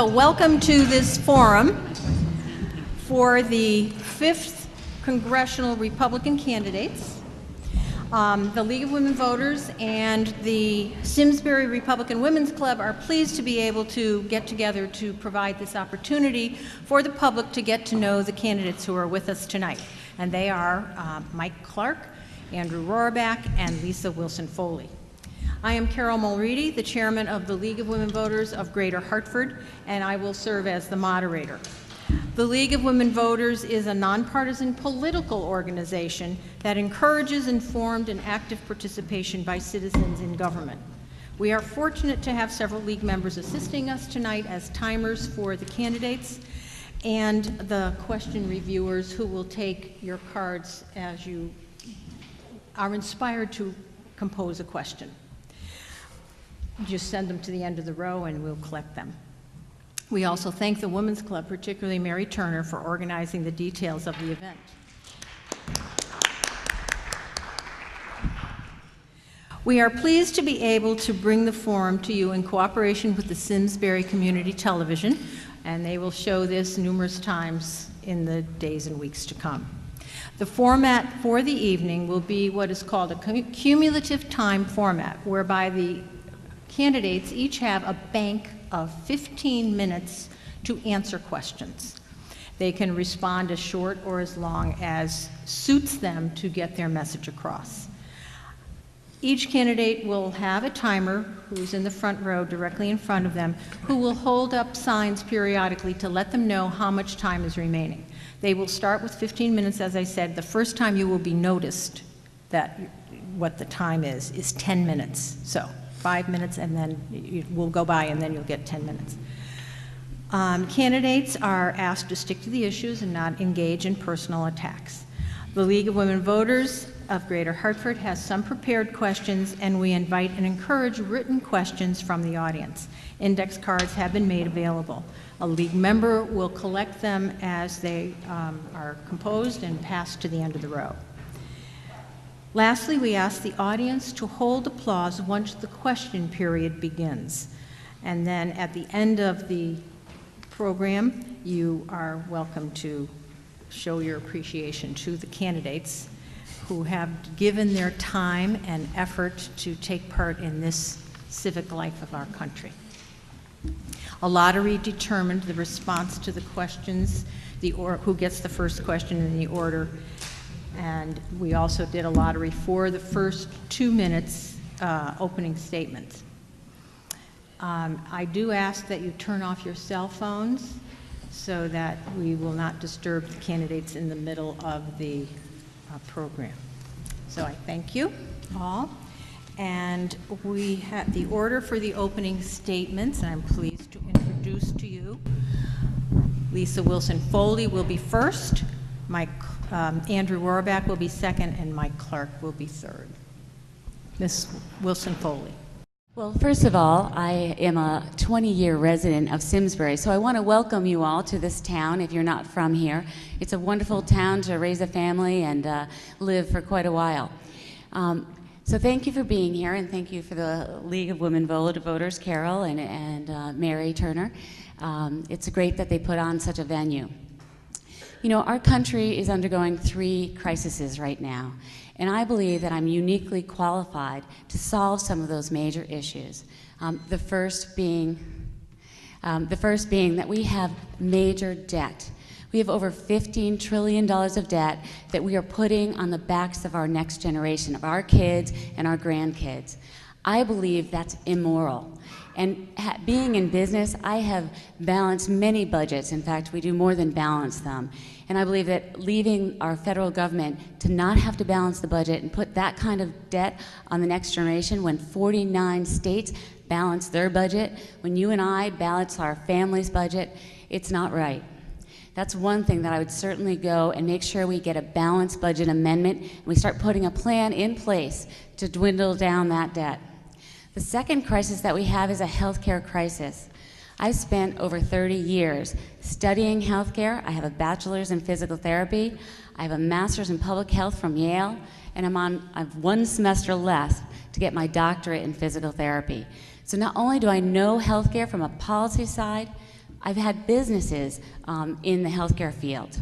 welcome to this forum for the 5th Congressional Republican candidates. The League of Women Voters and the Simsbury Republican Women's Club are pleased to be able to get together to provide this opportunity for the public to get to know the candidates who are with us tonight. And they are Mike Clark, Andrew Roraback, and Lisa Wilson-Foley. I am Carol Mulready, the chairman of the League of Women Voters of Greater Hartford, and I will serve as the moderator. The League of Women Voters is a nonpartisan political organization that encourages informed and active participation by citizens in government. We are fortunate to have several League members assisting us tonight as timers for the candidates and the question reviewers who will take your cards as you are inspired to compose a question. Just send them to the end of the row and we'll collect them. We also thank the Women's Club, particularly Mary Turner, for organizing the details of the event. We are pleased to be able to bring the forum to you in cooperation with the Simsbury Community Television, and they will show this numerous times in the days and weeks to come. The format for the evening will be what is called a cumulative time format, whereby the candidates each have a bank of 15 minutes to answer questions. They can respond as short or as long as suits them to get their message across. Each candidate will have a timer who's in the front row directly in front of them, who will hold up signs periodically to let them know how much time is remaining. They will start with 15 minutes, as I said. The first time you will be noticed that what the time is 10 minutes. So 5 minutes, and then it will go by, and then you'll get 10 minutes. Candidates are asked to stick to the issues and not engage in personal attacks. The League of Women Voters of Greater Hartford has some prepared questions, and we invite and encourage written questions from the audience. Index cards have been made available. A League member will collect them as they are composed and passed to the end of the row. Lastly, we ask the audience to hold applause once the question period begins. And then at the end of the program, you are welcome to show your appreciation to the candidates who have given their time and effort to take part in this civic life of our country. A lottery determined the response to the questions, who gets the first question in the order. And we also did a lottery for the first 2 minutes opening statements. I do ask that you turn off your cell phones so that we will not disturb the candidates in the middle of the program. So I thank you all. And we have the order for the opening statements, and I'm pleased to introduce to you Lisa Wilson-Foley will be first. Andrew Roraback will be second, and Mike Clark will be third. Ms. Wilson-Foley. Well, first of all, I am a 20-year resident of Simsbury, so I want to welcome you all to this town if you're not from here. It's a wonderful town to raise a family and live for quite a while. So thank you for being here, and thank you for the League of Women Voters, Carol and Mary Turner. It's great that they put on such a venue. You know, our country is undergoing 3 crises right now, and I believe that I'm uniquely qualified to solve some of those major issues. The first being that we have major debt. We have over $15 trillion of debt that we are putting on the backs of our next generation, of our kids and our grandkids. I believe that's immoral. And being in business, I have balanced many budgets. In fact, we do more than balance them. And I believe that leaving our federal government to not have to balance the budget and put that kind of debt on the next generation when 49 states balance their budget, when you and I balance our family's budget, it's not right. That's one thing that I would certainly go and make sure we get a balanced budget amendment and we start putting a plan in place to dwindle down that debt. The second crisis that we have is a healthcare crisis. I spent over 30 years studying healthcare. I have a bachelor's in physical therapy. I have a master's in public health from Yale, and I have 1 semester left to get my doctorate in physical therapy. So not only do I know healthcare from a policy side, I've had businesses in the healthcare field.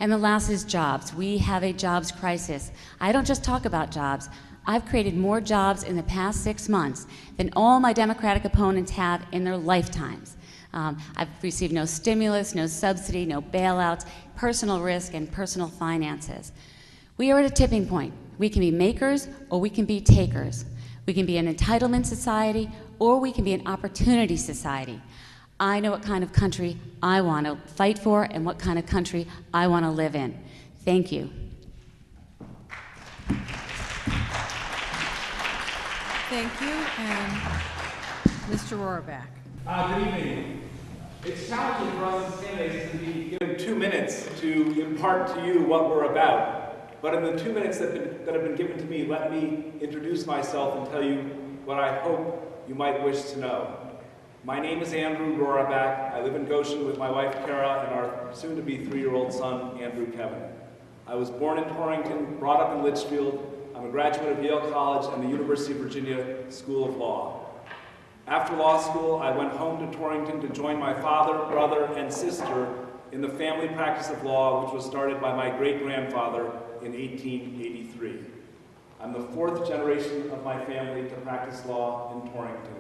And the last is jobs. We have a jobs crisis. I don't just talk about jobs. I've created more jobs in the past 6 months than all my Democratic opponents have in their lifetimes. I've received no stimulus, no subsidy, no bailouts, personal risk, and personal finances. We are at a tipping point. We can be makers or we can be takers. We can be an entitlement society or we can be an opportunity society. I know what kind of country I want to fight for and what kind of country I want to live in. Thank you. Thank you, and Mr. Roraback. Good evening. It's challenging for us as candidates to be given 2 minutes to impart to you what we're about. But in the 2 minutes that have been given to me, let me introduce myself and tell you what I hope you might wish to know. My name is Andrew Roraback. I live in Goshen with my wife, Kara, and our soon-to-be 3-year-old son, Andrew Kevin. I was born in Torrington, brought up in Litchfield. I'm a graduate of Yale College and the University of Virginia School of Law. After law school, I went home to Torrington to join my father, brother, and sister in the family practice of law, which was started by my great-grandfather in 1883. I'm the 4th generation of my family to practice law in Torrington.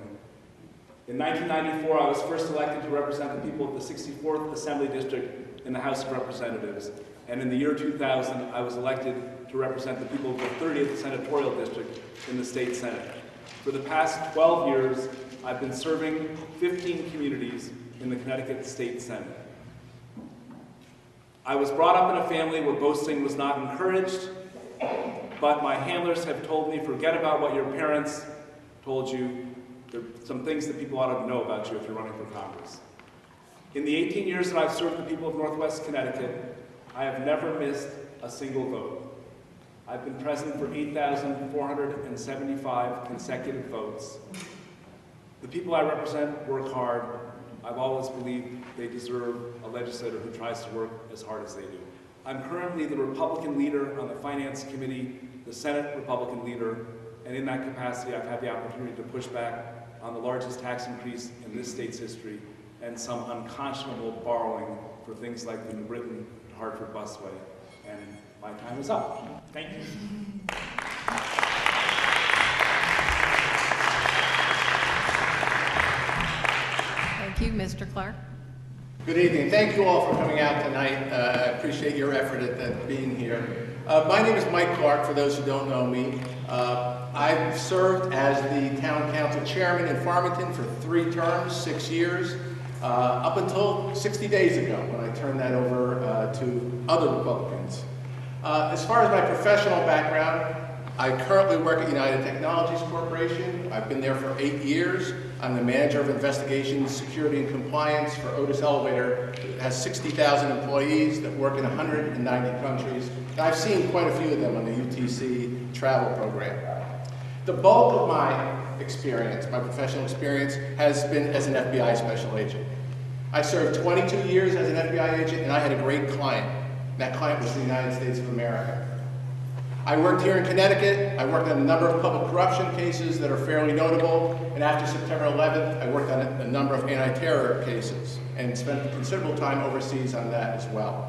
In 1994, I was first elected to represent the people of the 64th Assembly District in the House of Representatives. And in the year 2000, I was elected to represent the people of the 30th Senatorial District in the State Senate. For the past 12 years, I've been serving 15 communities in the Connecticut State Senate. I was brought up in a family where boasting was not encouraged, but my handlers have told me, forget about what your parents told you. There are some things that people ought to know about you if you're running for Congress. In the 18 years that I've served the people of Northwest Connecticut, I have never missed a single vote. I've been present for 8,475 consecutive votes. The people I represent work hard. I've always believed they deserve a legislator who tries to work as hard as they do. I'm currently the Republican leader on the Finance Committee, the Senate Republican leader, and in that capacity I've had the opportunity to push back on the largest tax increase in this state's history and some unconscionable borrowing for things like the New Britain to Hartford busway. And my time is up. Thank you. Thank you, Mr. Clark. Good evening. Thank you all for coming out tonight. I appreciate your effort at being here. My name is Mike Clark, for those who don't know me. I've served as the Town Council Chairman in Farmington for 3 terms, 6 years, up until 60 days ago when I turned that over to other Republicans. As far as my professional background, I currently work at United Technologies Corporation. I've been there for 8 years. I'm the manager of investigations, security, and compliance for Otis Elevator. It has 60,000 employees that work in 190 countries. And I've seen quite a few of them on the UTC travel program. The bulk of my experience, my professional experience, has been as an FBI special agent. I served 22 years as an FBI agent, and I had a great client. That client was the United States of America. I worked here in Connecticut. I worked on a number of public corruption cases that are fairly notable. And after September 11th, I worked on a number of anti-terror cases and spent considerable time overseas on that as well.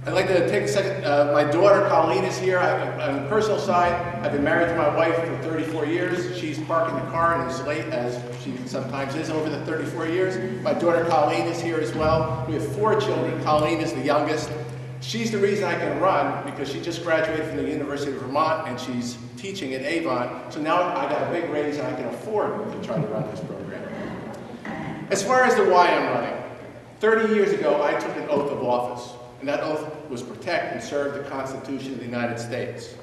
I'd like to take a second. My daughter, Colleen, is here. On the personal side, I've been married to my wife for 34 years. She's parking the car and is late, as she sometimes is over the 34 years. My daughter, Colleen, is here as well. We have 4 children. Colleen is the youngest. She's the reason I can run, because she just graduated from the University of Vermont and she's teaching at Avon. So now I got a big raise and I can afford to try to run this program. As far as the why I'm running, 30 years ago I took an oath of office. And that oath was protect and serve the Constitution of the United States.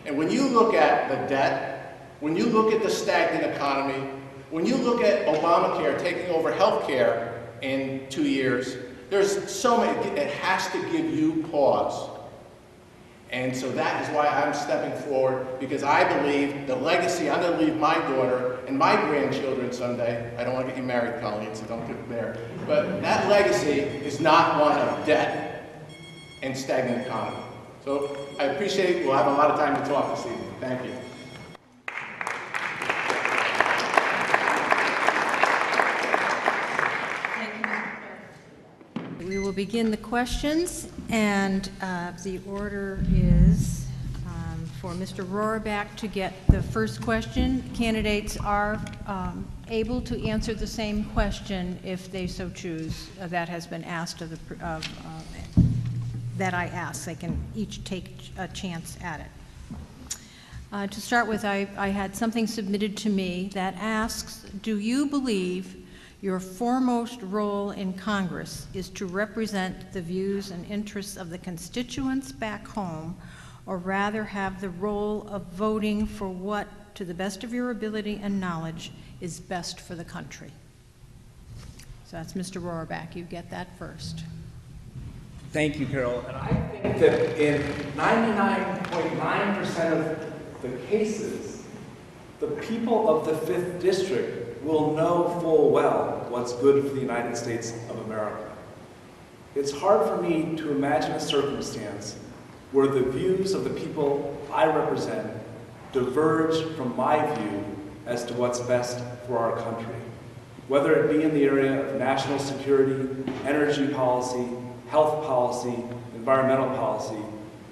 And when you look at the debt, when you look at the stagnant economy, when you look at Obamacare taking over health care in 2 years, there's so many, it has to give you pause. And so that is why I'm stepping forward, because I believe the legacy I'm going to leave my daughter and my grandchildren someday. I don't want to get you married, Colleen, so don't get there. But that legacy is not one of debt and stagnant economy. So I appreciate we'll have a lot of time to talk this evening. Thank you. begin the questions, and the order is for Mr. Roraback to get the first question. Candidates are able to answer the same question if they so choose that has been asked of that I asked. They can each take a chance at it. To start with, I had something submitted to me that asks, do you believe your foremost role in Congress is to represent the views and interests of the constituents back home, or rather have the role of voting for what, to the best of your ability and knowledge, is best for the country? So that's Mr. Roraback. You get that first. Thank you, Carol. And I think that in 99.9% of the cases, the people of the 5th District will know full well what's good for the United States of America. It's hard for me to imagine a circumstance where the views of the people I represent diverge from my view as to what's best for our country, whether it be in the area of national security, energy policy, health policy, environmental policy.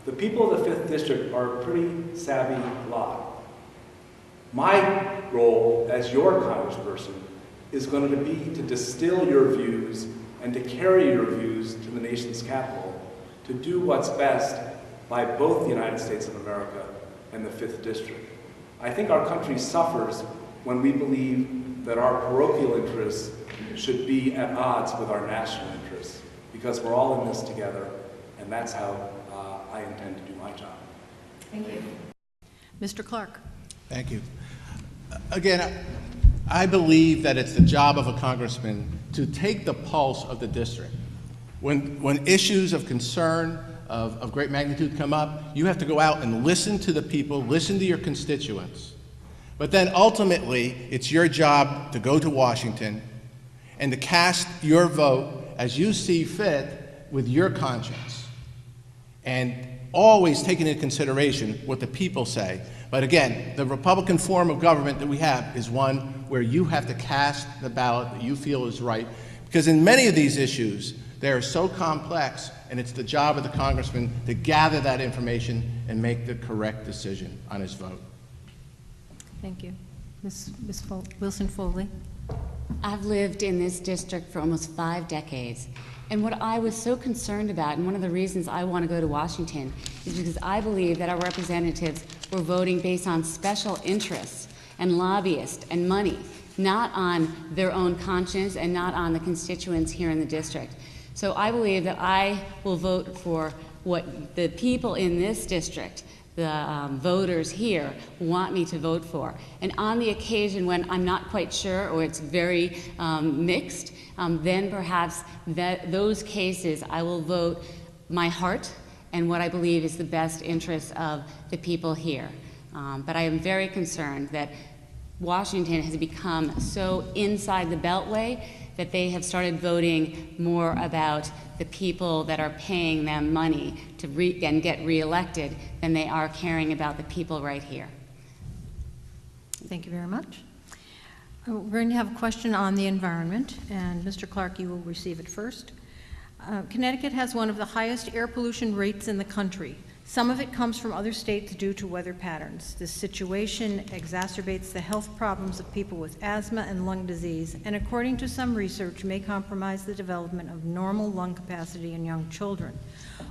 The people of the 5th District are a pretty savvy lot. My role as your congressperson is going to be to distill your views and to carry your views to the nation's capital, to do what's best by both the United States of America and the 5th District. I think our country suffers when we believe that our parochial interests should be at odds with our national interests, because we're all in this together, and that's how I intend to do my job. Thank you. Mr. Clark. Thank you. Again, I believe that it's the job of a congressman to take the pulse of the district. When issues of concern, of great magnitude come up, you have to go out and listen to the people, listen to your constituents. But then ultimately, it's your job to go to Washington and to cast your vote as you see fit with your conscience. And always taking into consideration what the people say. But again, the Republican form of government that we have is one where you have to cast the ballot that you feel is right. Because in many of these issues, they are so complex, and it's the job of the congressman to gather that information and make the correct decision on his vote. Thank you. Ms. Wilson-Foley. I've lived in this district for almost 5 decades. And what I was so concerned about, and one of the reasons I want to go to Washington, is because I believe that our representatives were voting based on special interests and lobbyists and money, not on their own conscience and not on the constituents here in the district. So I believe that I will vote for what the people in this district, the voters here, want me to vote for. And on the occasion when I'm not quite sure or it's very mixed, then perhaps those cases I will vote my heart and what I believe is the best interest of the people here. But I am very concerned that Washington has become so inside the Beltway that they have started voting more about the people that are paying them money to get reelected than they are caring about the people right here. Thank you very much. We're going to have a question on the environment, and Mr. Clark, you will receive it first. Connecticut has one of the highest air pollution rates in the country. Some of it comes from other states due to weather patterns. This situation exacerbates the health problems of people with asthma and lung disease, and according to some research, may compromise the development of normal lung capacity in young children.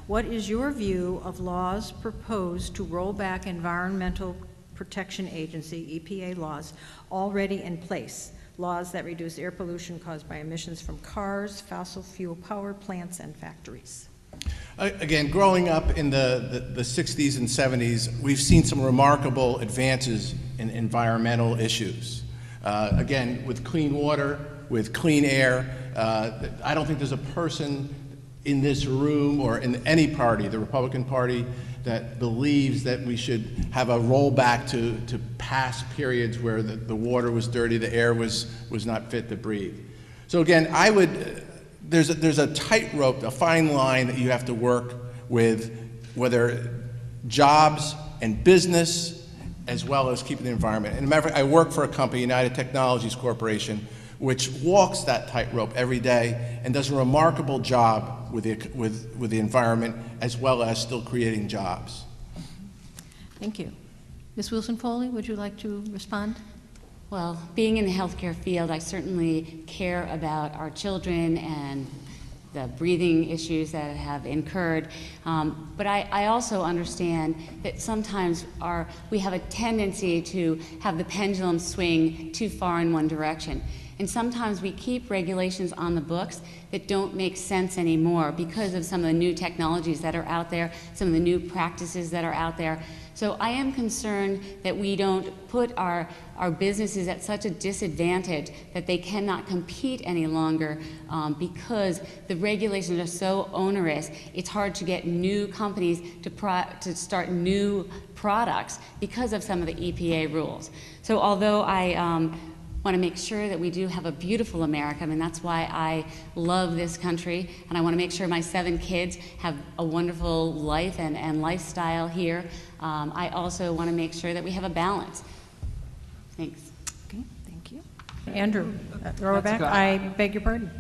What is your view of laws proposed to roll back Environmental Protection Agency, EPA laws, already in place? Laws that reduce air pollution caused by emissions from cars, fossil fuel power plants, and factories. Again, growing up in the 60s and 70s, we've seen some remarkable advances in environmental issues. Again, with clean water, with clean air, I don't think there's a person in this room or in any party, the Republican Party, that believes that we should have a rollback to past periods where the water was dirty, the air was not fit to breathe. So again, there's a tightrope, a fine line that you have to work with, whether jobs and business, as well as keeping the environment. And as a matter of fact, I work for a company, United Technologies Corporation, which walks that tightrope every day and does a remarkable job with the environment, as well as still creating jobs. Thank you. Ms. Wilson-Foley, would you like to respond? Well, being in the healthcare field, I certainly care about our children and the breathing issues that have incurred. But I also understand that sometimes we have a tendency to have the pendulum swing too far in one direction. And sometimes we keep regulations on the books that don't make sense anymore because of some of the new technologies that are out there, some of the new practices that are out there. So I am concerned that we don't put our businesses at such a disadvantage that they cannot compete any longer because the regulations are so onerous. It's hard to get new companies to start new products because of some of the EPA rules. So although I want to make sure that we do have a beautiful America. I mean, that's why I love this country, and I want to make sure my 7 kids have a wonderful life and lifestyle here. I also want to make sure that we have a balance. Thanks. Okay, thank you. Andrew, Roraback, I beg your pardon.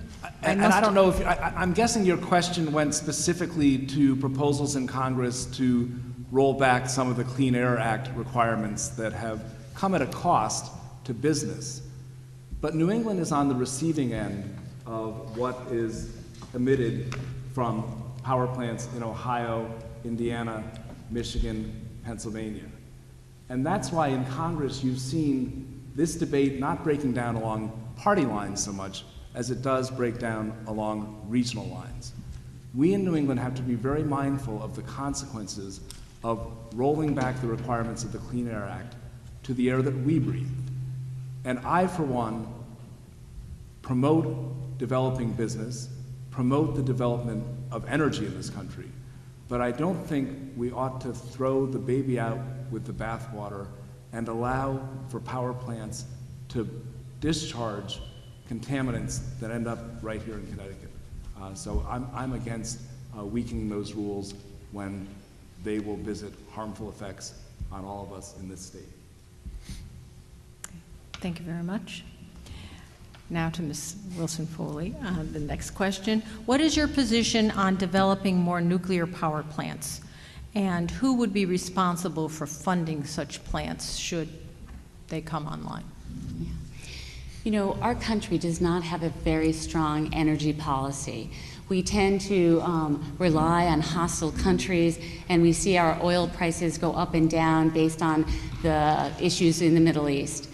And I don't know if, I'm guessing your question went specifically to proposals in Congress to roll back some of the Clean Air Act requirements that have come at a cost to business. But New England is on the receiving end of what is emitted from power plants in Ohio, Indiana, Michigan, Pennsylvania. And that's why in Congress you've seen this debate not breaking down along party lines so much as it does break down along regional lines. We in New England have to be very mindful of the consequences of rolling back the requirements of the Clean Air Act to the air that we breathe. And I, for one, promote developing business, promote the development of energy in this country, but I don't think we ought to throw the baby out with the bathwater and allow for power plants to discharge contaminants that end up right here in Connecticut. So I'm against weakening those rules when they will visit harmful effects on all of us in this state. Thank you very much. Now to Ms. Wilson-Foley, the next question. What is your position on developing more nuclear power plants? And who would be responsible for funding such plants should they come online? Yeah. You know, our country does not have a very strong energy policy. We tend to rely on hostile countries, and we see our oil prices go up and down based on the issues in the Middle East.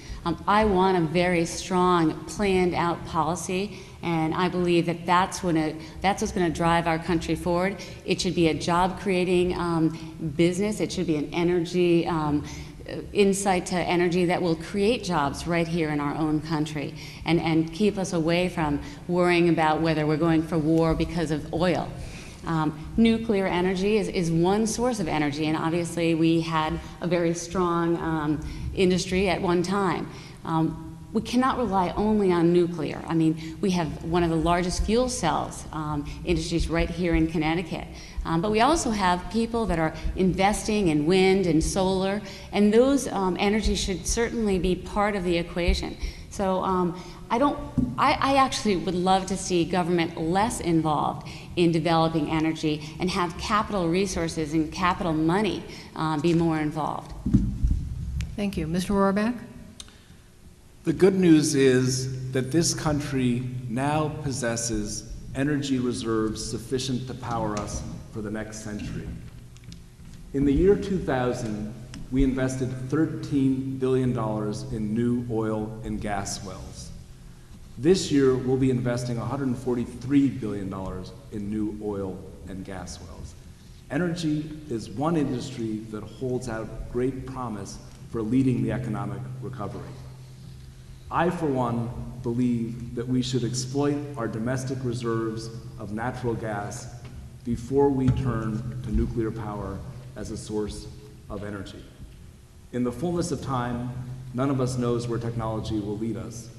I want a very strong, planned-out policy, and I believe that that's what's going to drive our country forward. It should be a job-creating business. It should be an energy insight to energy that will create jobs right here in our own country and keep us away from worrying about whether we're going for war because of oil. Nuclear energy is one source of energy, and obviously we had a very strong industry at one time. We cannot rely only on nuclear. I mean, we have one of the largest fuel cells industries right here in Connecticut. But we also have people that are investing in wind and solar, and those energies should certainly be part of the equation. So I actually would love to see government less involved in developing energy and have capital resources and capital money be more involved. Thank you. Mr. Roraback? The good news is that this country now possesses energy reserves sufficient to power us for the next century. In the year 2000, we invested $13 billion in new oil and gas wells. This year, we'll be investing $143 billion in new oil and gas wells. Energy is one industry that holds out great promise for leading the economic recovery. I, for one, believe that we should exploit our domestic reserves of natural gas before we turn to nuclear power as a source of energy. In the fullness of time, none of us knows where technology will lead us,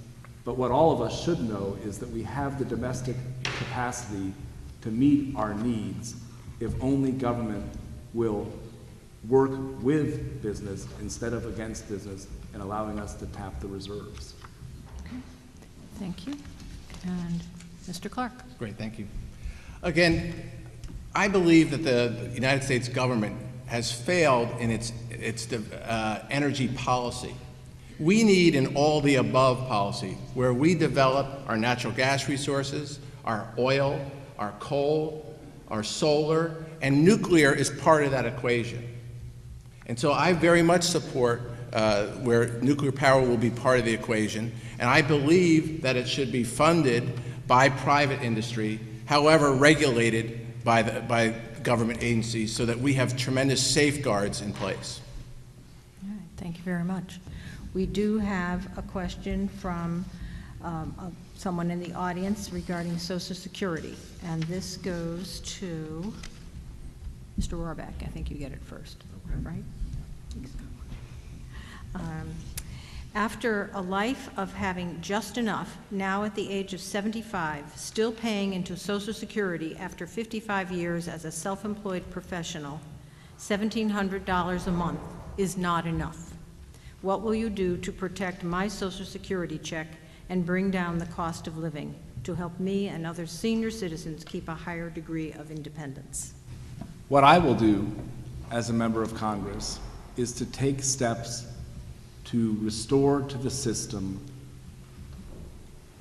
but what all of us should know is that we have the domestic capacity to meet our needs if only government will work with business instead of against business and allowing us to tap the reserves. Okay. Thank you. And Mr. Clark. Great, thank you. Again, I believe that the United States government has failed in its energy policy. We need an all-the-above policy where we develop our natural gas resources, our oil, our coal, our solar, and nuclear is part of that equation. And so I very much support where nuclear power will be part of the equation, and I believe that it should be funded by private industry, however regulated by government agencies, so that we have tremendous safeguards in place. All right, thank you very much. We do have a question from someone in the audience regarding Social Security, and this goes to Mr. Roraback. I think you get it first, right? I think so. After a life of having just enough, now at the age of 75, still paying into Social Security after 55 years as a self-employed professional, $1,700 a month is not enough. What will you do to protect my Social Security check and bring down the cost of living to help me and other senior citizens keep a higher degree of independence? What I will do as a member of Congress is to take steps to restore to the system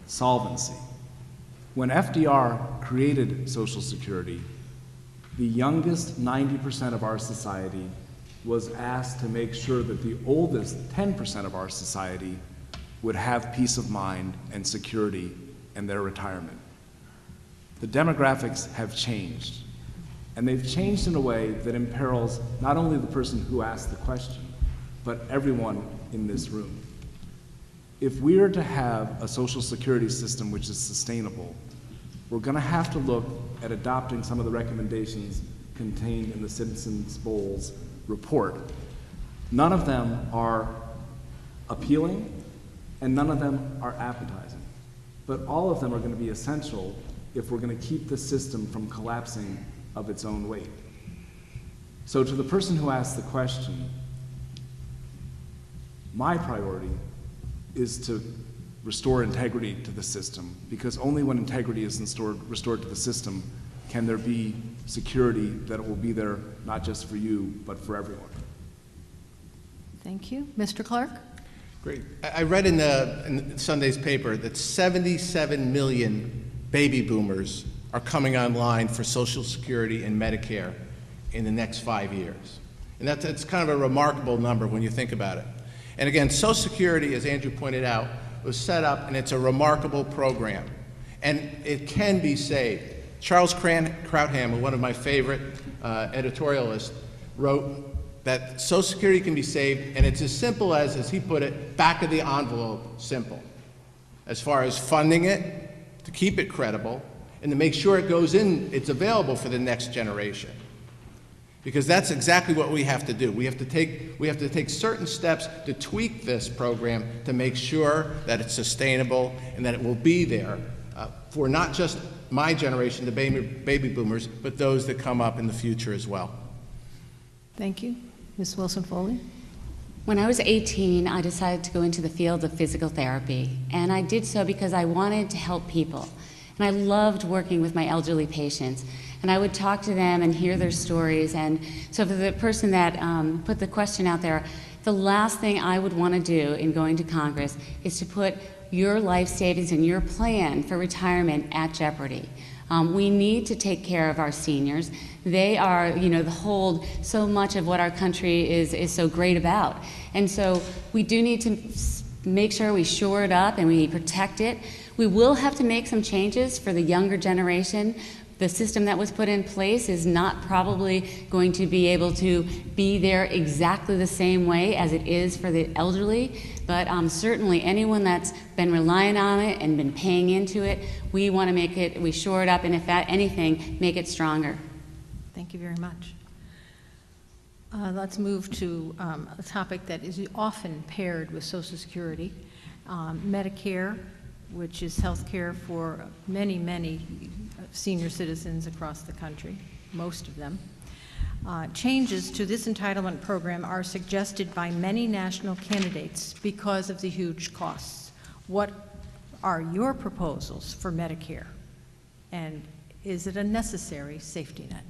solvency. When FDR created Social Security, the youngest 90% of our society was asked to make sure that the oldest 10% of our society would have peace of mind and security in their retirement. The demographics have changed, and they've changed in a way that imperils not only the person who asked the question, but everyone in this room. If we are to have a Social Security system which is sustainable, we're going to have to look at adopting some of the recommendations contained in the Simpson-Bowles report. None of them are appealing, and none of them are appetizing. But all of them are going to be essential if we're going to keep the system from collapsing of its own weight. So to the person who asked the question, my priority is to restore integrity to the system, because only when integrity is restored to the system can there be security that will be there not just for you, but for everyone. Thank you. Mr. Clark? Great. I read in Sunday's paper that 77 million baby boomers are coming online for Social Security and Medicare in the next 5 years. And that's kind of a remarkable number when you think about it. And again, Social Security, as Andrew pointed out, was set up, and it's a remarkable program. And it can be saved. Charles Krauthammer, one of my favorite editorialists, wrote that Social Security can be saved, and it's as simple as he put it, back of the envelope simple. As far as funding it, to keep it credible, and to make sure it goes in, it's available for the next generation. Because that's exactly what we have to do. We have to take certain steps to tweak this program to make sure that it's sustainable and that it will be there for not just my generation, the baby boomers, but those that come up in the future as well. Thank you. Ms. Wilson-Foley? When I was 18, I decided to go into the field of physical therapy, and I did so because I wanted to help people. And I loved working with my elderly patients. And I would talk to them and hear their stories. And so for the person that put the question out there, the last thing I would want to do in going to Congress is to put your life savings and your plan for retirement at jeopardy. We need to take care of our seniors. They are, the hold so much of what our country is so great about. And so we do need to make sure we shore it up and we protect it. We will have to make some changes for the younger generation. The system that was put in place is not probably going to be able to be there exactly the same way as it is for the elderly, but certainly anyone that's been relying on it and been paying into it, we want to make it, we shore it up, and if that anything, make it stronger. Thank you very much. Let's move to a topic that is often paired with Social Security, Medicare, which is health care for many, many senior citizens across the country, most of them. Changes to this entitlement program are suggested by many national candidates because of the huge costs. What are your proposals for Medicare? And Is it a necessary safety net,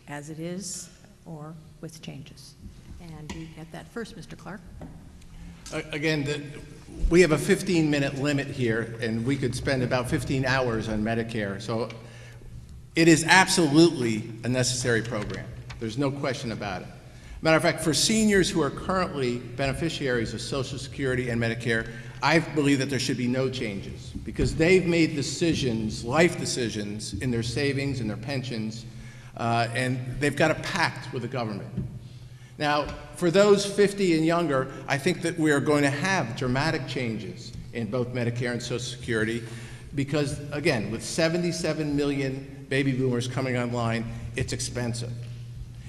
as it is, or with changes? And you get that first, Mr. Clark. Again, we have a 15-minute limit here, and we could spend about 15 hours on Medicare. So it is absolutely a necessary program. There's no question about it. Matter of fact, for seniors who are currently beneficiaries of Social Security and Medicare, I believe that there should be no changes because they've made decisions, life decisions, in their savings and their pensions, and they've got a pact with the government. Now, for those 50 and younger, I think that we are going to have dramatic changes in both Medicare and Social Security because, again, with 77 million baby boomers coming online, it's expensive.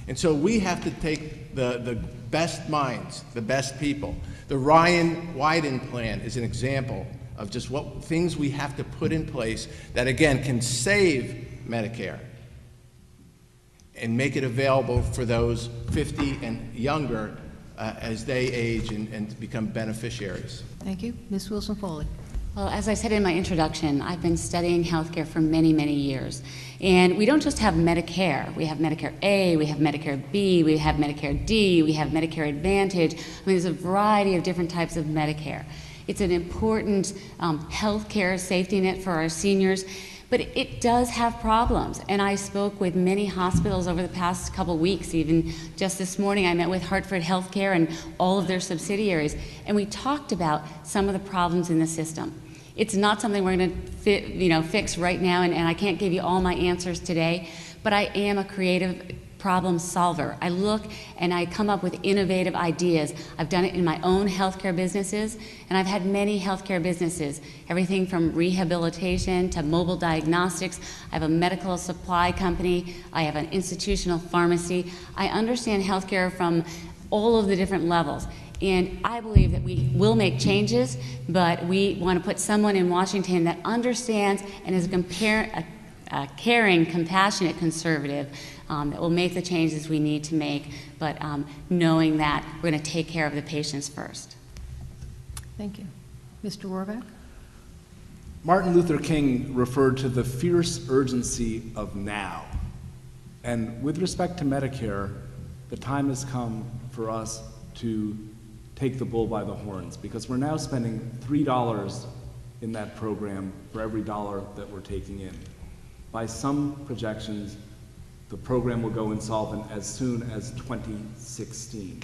And so we have to take the best minds, the best people. The Ryan Wyden plan is an example of just what things we have to put in place that, again, can save Medicare and make it available for those 50 and younger as they age and become beneficiaries. Thank you. Ms. Wilson-Foley. Well, as I said in my introduction, I've been studying healthcare for many, many years. And we don't just have Medicare. We have Medicare A, we have Medicare B, we have Medicare D, we have Medicare Advantage. I mean, there's a variety of different types of Medicare. It's an important healthcare safety net for our seniors, but it does have problems. And I spoke with many hospitals over the past couple weeks. Even just this morning, I met with Hartford Healthcare and all of their subsidiaries, and we talked about some of the problems in the system. It's not something we're going to fix right now, and I can't give you all my answers today, but I am a creative problem solver. I look and I come up with innovative ideas. I've done it in my own healthcare businesses, and I've had many healthcare businesses, everything from rehabilitation to mobile diagnostics. I have a medical supply company. I have an institutional pharmacy. I understand healthcare from all of the different levels. And I believe that we will make changes, but we want to put someone in Washington that understands and is a caring, compassionate conservative that will make the changes we need to make, but knowing that we're going to take care of the patients first. Thank you. Mr. Roraback? Martin Luther King referred to the fierce urgency of now. And with respect to Medicare, the time has come for us to take the bull by the horns, because we're now spending $3 in that program for every dollar that we're taking in. By some projections, the program will go insolvent as soon as 2016.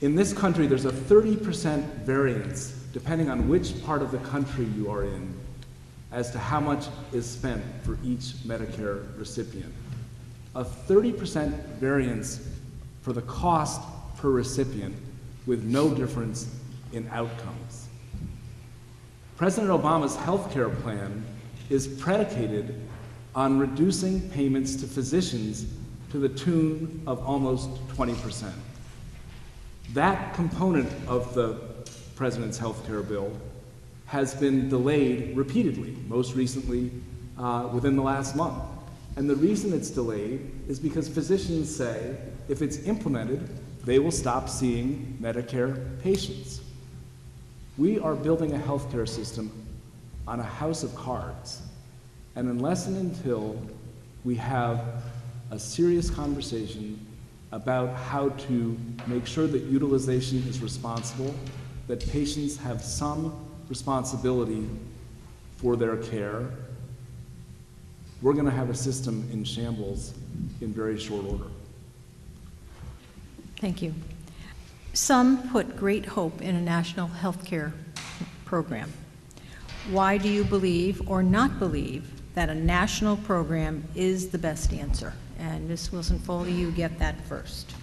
In this country, there's a 30% variance, depending on which part of the country you are in, as to how much is spent for each Medicare recipient. A 30% variance for the cost per recipient with no difference in outcomes. President Obama's health care plan is predicated on reducing payments to physicians to the tune of almost 20%. That component of the president's health care bill has been delayed repeatedly, most recently within the last month. And the reason it's delayed is because physicians say if it's implemented, they will stop seeing Medicare patients. We are building a healthcare system on a house of cards. And unless and until we have a serious conversation about how to make sure that utilization is responsible, that patients have some responsibility for their care, we're going to have a system in shambles in very short order. Thank you. Some put great hope in a national health care program. Why do you believe or not believe that a national program is the best answer? And Ms. Wilson-Foley, you get that first.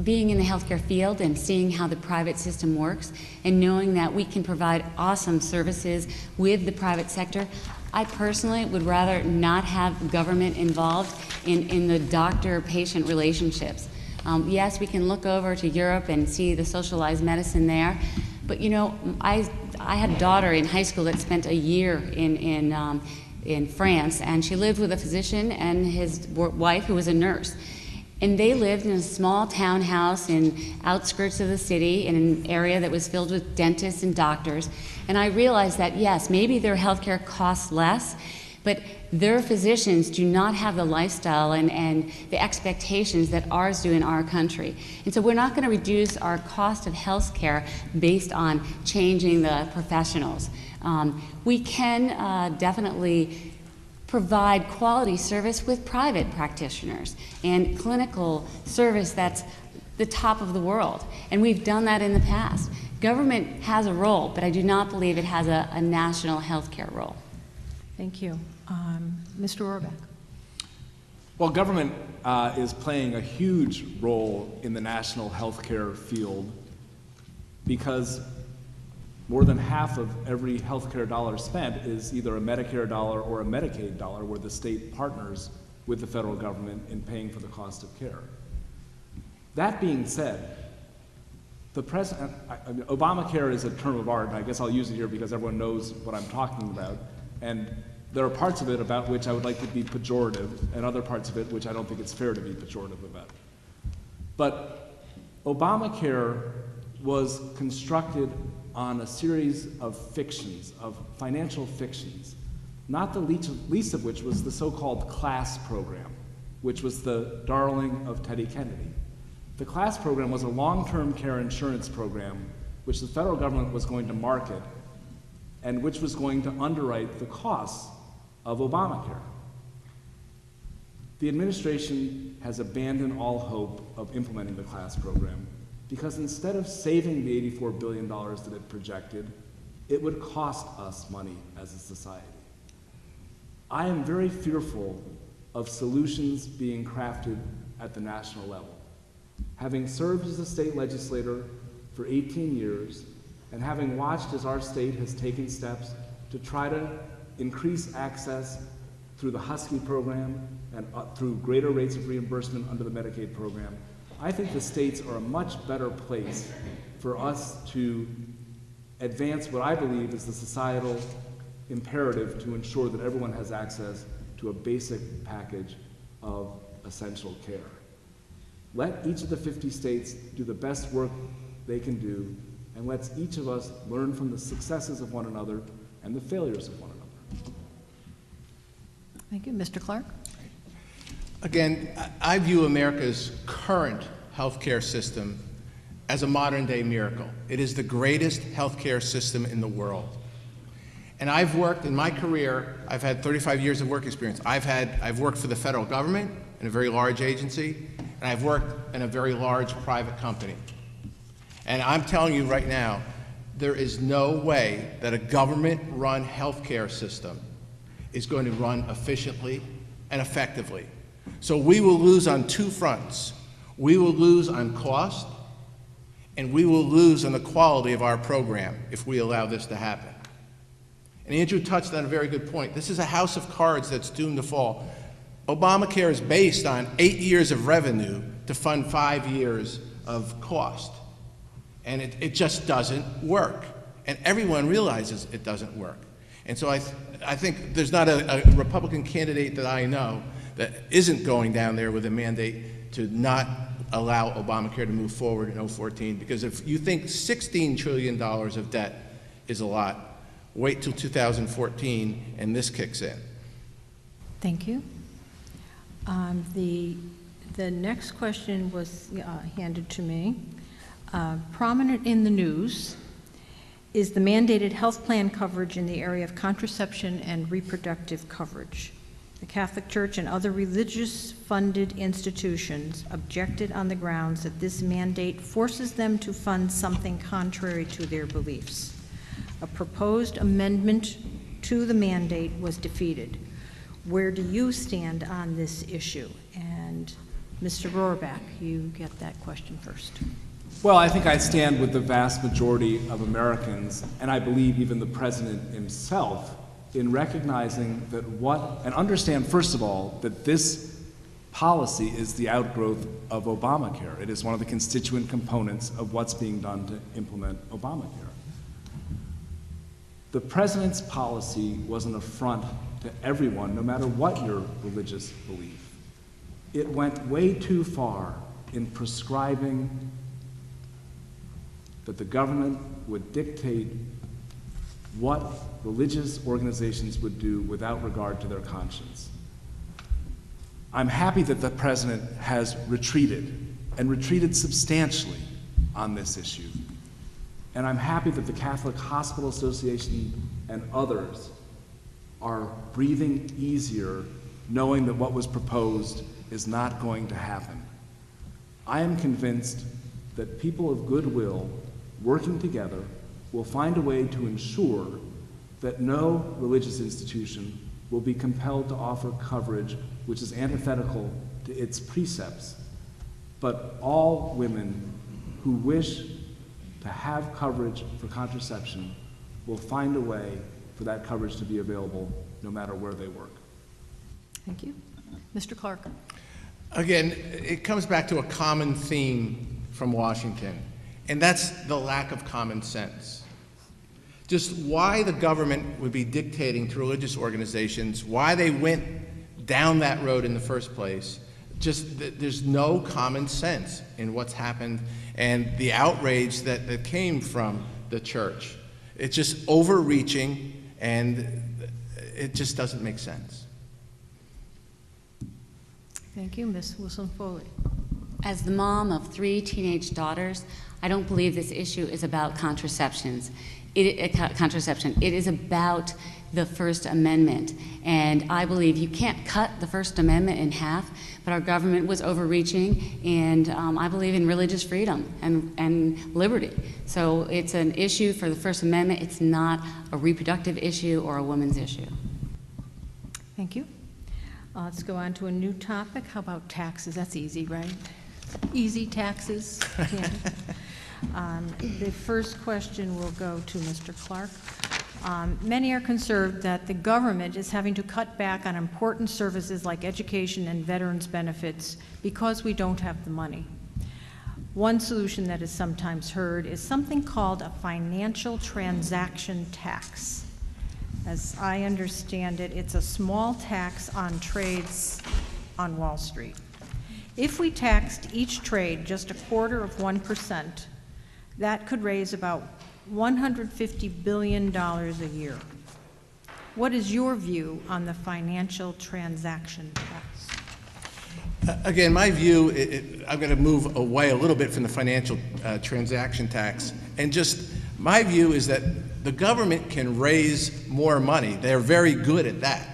Being in the healthcare field and seeing how the private system works and knowing that we can provide awesome services with the private sector, I personally would rather not have government involved in the doctor-patient relationships. Yes, we can look over to Europe and see the socialized medicine there, but you know, I had a daughter in high school that spent a year in France, and she lived with a physician and his wife who was a nurse. And they lived in a small townhouse in outskirts of the city in an area that was filled with dentists and doctors. And I realized that, yes, maybe their healthcare costs less, but their physicians do not have the lifestyle and the expectations that ours do in our country. And so we're not going to reduce our cost of health care based on changing the professionals. We can definitely provide quality service with private practitioners and clinical service that's the top of the world. And we've done that in the past. Government has a role, but I do not believe it has a national health care role. Thank you. Mr. Roraback. Well, government is playing a huge role in the national healthcare field because more than half of every healthcare dollar spent is either a Medicare dollar or a Medicaid dollar, where the state partners with the federal government in paying for the cost of care. That being said, the president, Obamacare is a term of art, and I guess I'll use it here because everyone knows what I'm talking about. And there are parts of it about which I would like to be pejorative, and other parts of it which I don't think it's fair to be pejorative about. But Obamacare was constructed on a series of fictions, of financial fictions, not the least of which was the so-called CLASS program, which was the darling of Teddy Kennedy. The CLASS program was a long-term care insurance program which the federal government was going to market and which was going to underwrite the costs of Obamacare. The administration has abandoned all hope of implementing the CLASS program because instead of saving the $84 billion that it projected, it would cost us money as a society. I am very fearful of solutions being crafted at the national level. Having served as a state legislator for 18 years, and having watched as our state has taken steps to try to increase access through the Husky program and through greater rates of reimbursement under the Medicaid program, I think the states are a much better place for us to advance what I believe is the societal imperative to ensure that everyone has access to a basic package of essential care. Let each of the 50 states do the best work they can do, and let's each of us learn from the successes of one another and the failures of one another. Thank you. Mr. Clark? Again, I view America's current healthcare system as a modern-day miracle. It is the greatest healthcare system in the world. And I've worked in my career, I've had 35 years of work experience. I've worked for the federal government in a very large agency, and I've worked in a very large private company. And I'm telling you right now, there is no way that a government-run healthcare system is going to run efficiently and effectively. So we will lose on two fronts. We will lose on cost, and we will lose on the quality of our program if we allow this to happen. And Andrew touched on a very good point. This is a house of cards that's doomed to fall. Obamacare is based on 8 years of revenue to fund 5 years of cost. And it just doesn't work. And everyone realizes it doesn't work. And so I think there's not a Republican candidate that I know that isn't going down there with a mandate to not allow Obamacare to move forward in 2014. Because if you think $16 trillion of debt is a lot, wait till 2014 and this kicks in. Thank you. The next question was handed to me. Prominent in the news is the mandated health plan coverage in the area of contraception and reproductive coverage. The Catholic Church and other religious-funded institutions objected on the grounds that this mandate forces them to fund something contrary to their beliefs. A proposed amendment to the mandate was defeated. Where do you stand on this issue? And Mr. Roraback, you get that question first. Well, I think I stand with the vast majority of Americans, and I believe even the president himself, in recognizing that and understand, first of all, that this policy is the outgrowth of Obamacare. It is one of the constituent components of what's being done to implement Obamacare. The president's policy was an affront to everyone, no matter what your religious belief. it went way too far in prescribing that the government would dictate what religious organizations would do without regard to their conscience. I'm happy that the president has retreated, and retreated substantially on this issue. And I'm happy that the Catholic Hospital Association and others are breathing easier, knowing that what was proposed is not going to happen. I am convinced that people of goodwill working together will find a way to ensure that no religious institution will be compelled to offer coverage which is antithetical to its precepts, but all women who wish to have coverage for contraception will find a way for that coverage to be available no matter where they work. Thank you. Mr. Clark. Again, it comes back to a common theme from Washington, and that's the lack of common sense. Just why the government would be dictating to religious organizations, why they went down that road in the first place. Just there's no common sense in what's happened and the outrage that came from the church. It's just overreaching, and it just doesn't make sense. Thank you. Ms. Wilson-Foley. As the mom of 3 teenage daughters, I don't believe this issue is about contraception. It is about the First Amendment. And I believe you can't cut the First Amendment in half, but our government was overreaching, and I believe in religious freedom and liberty. So it's an issue for the First Amendment. It's not a reproductive issue or a woman's issue. Thank you. Let's go on to a new topic. How about taxes? That's easy, right? Easy taxes. The first question will go to Mr. Clark. Many are concerned that the government is having to cut back on important services like education and veterans benefits because we don't have the money. One solution that is sometimes heard is something called a financial transaction tax. As I understand it, it's a small tax on trades on Wall Street. If we taxed each trade just 1/4% that could raise about $150 billion a year. What is your view on the financial transaction tax? Again, my view, I'm going to move away a little bit from the financial transaction tax. And just my view is that the government can raise more money. They're very good at that.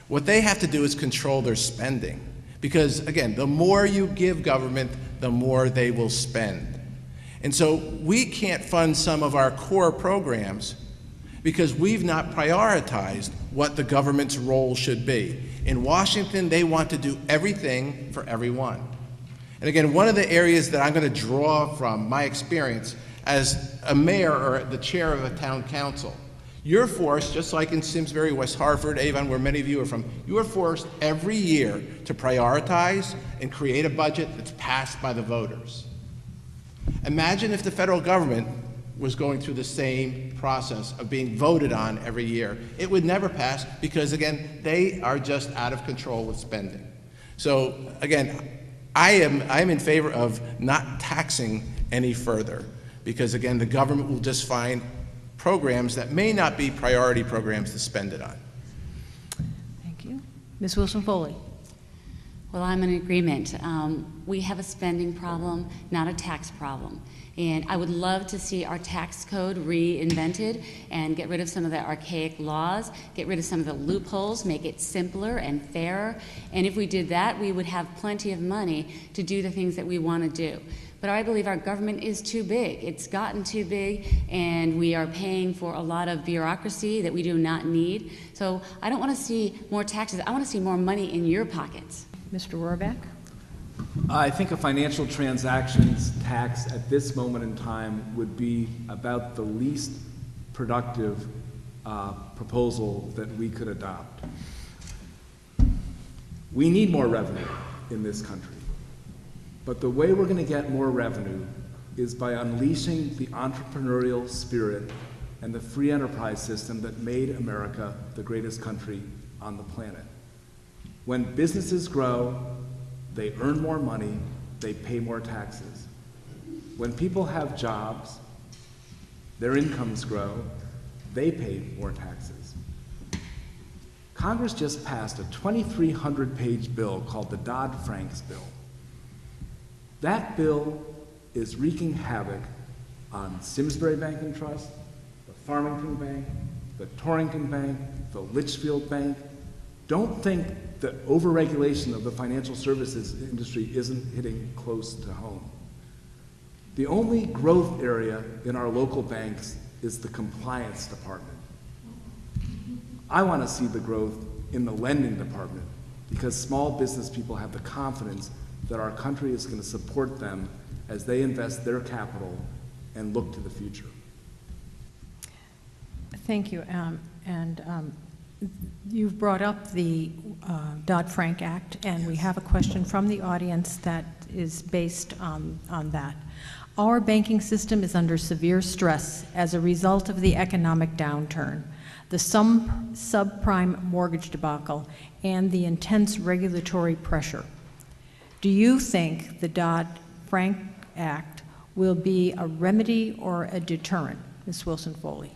What they have to do is control their spending. Because, again, the more you give government, the more they will spend. And so we can't fund some of our core programs because we've not prioritized what the government's role should be. In Washington, they want to do everything for everyone. And again, one of the areas that I'm going to draw from my experience as a mayor or the chair of a town council, you're forced, just like in Simsbury, West Hartford, Avon, where many of you are from, you are forced every year to prioritize and create a budget that's passed by the voters. Imagine if the federal government was going through the same process of being voted on every year. It would never pass because, again, they are just out of control with spending. So, again, I am in favor of not taxing any further because, again, the government will just find programs that may not be priority programs to spend it on. Thank you. Ms. Wilson-Foley. Well, I'm in agreement. We have a spending problem, not a tax problem. And I would love to see our tax code reinvented and get rid of some of the archaic laws, get rid of some of the loopholes, make it simpler and fairer. And if we did that, we would have plenty of money to do the things that we want to do. But I believe our government is too big. It's gotten too big, and we are paying for a lot of bureaucracy that we do not need. So I don't want to see more taxes. I want to see more money in your pockets. Mr. Roraback. I think a financial transactions tax at this moment in time would be about the least productive proposal that we could adopt. We need more revenue in this country, but the way we're going to get more revenue is by unleashing the entrepreneurial spirit and the free enterprise system that made America the greatest country on the planet. When businesses grow, they earn more money, they pay more taxes. When people have jobs, their incomes grow, they pay more taxes. Congress just passed a 2,300-page bill called the Dodd-Frank bill. That bill is wreaking havoc on Simsbury Bank and Trust, the Farmington Bank, the Torrington Bank, the Litchfield Bank. Don't think that overregulation of the financial services industry isn't hitting close to home. The only growth area in our local banks is the compliance department. I want to see the growth in the lending department because small business people have the confidence that our country is going to support them as they invest their capital and look to the future. Thank you. You've brought up the Dodd-Frank Act, and we have a question from the audience that is based on that. Our banking system is under severe stress as a result of the economic downturn, the subprime mortgage debacle, and the intense regulatory pressure. Do you think the Dodd-Frank Act will be a remedy or a deterrent? Ms. Wilson-Foley.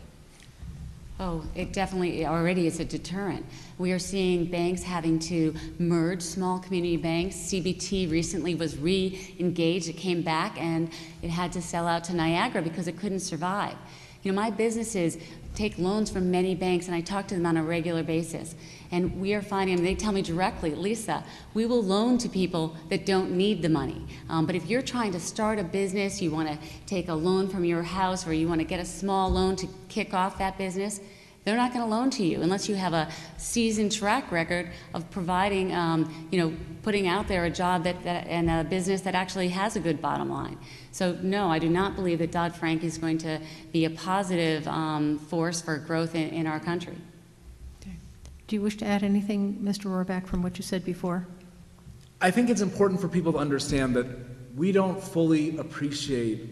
Oh, it definitely already is a deterrent. We are seeing banks having to merge small community banks. CBT recently was re-engaged. It came back and it had to sell out to Niagara because it couldn't survive. You know, my businesses take loans from many banks, and I talk to them on a regular basis. And we are finding, and they tell me directly, Lisa, we will loan to people that don't need the money. But if you're trying to start a business, you want to take a loan from your house, or you want to get a small loan to kick off that business, they're not going to loan to you unless you have a seasoned track record of providing, putting out there a job and a business that actually has a good bottom line. So no, I do not believe that Dodd-Frank is going to be a positive force for growth in our country. Okay. Do you wish to add anything, Mr. Roraback, from what you said before? I think it's important for people to understand that we don't fully appreciate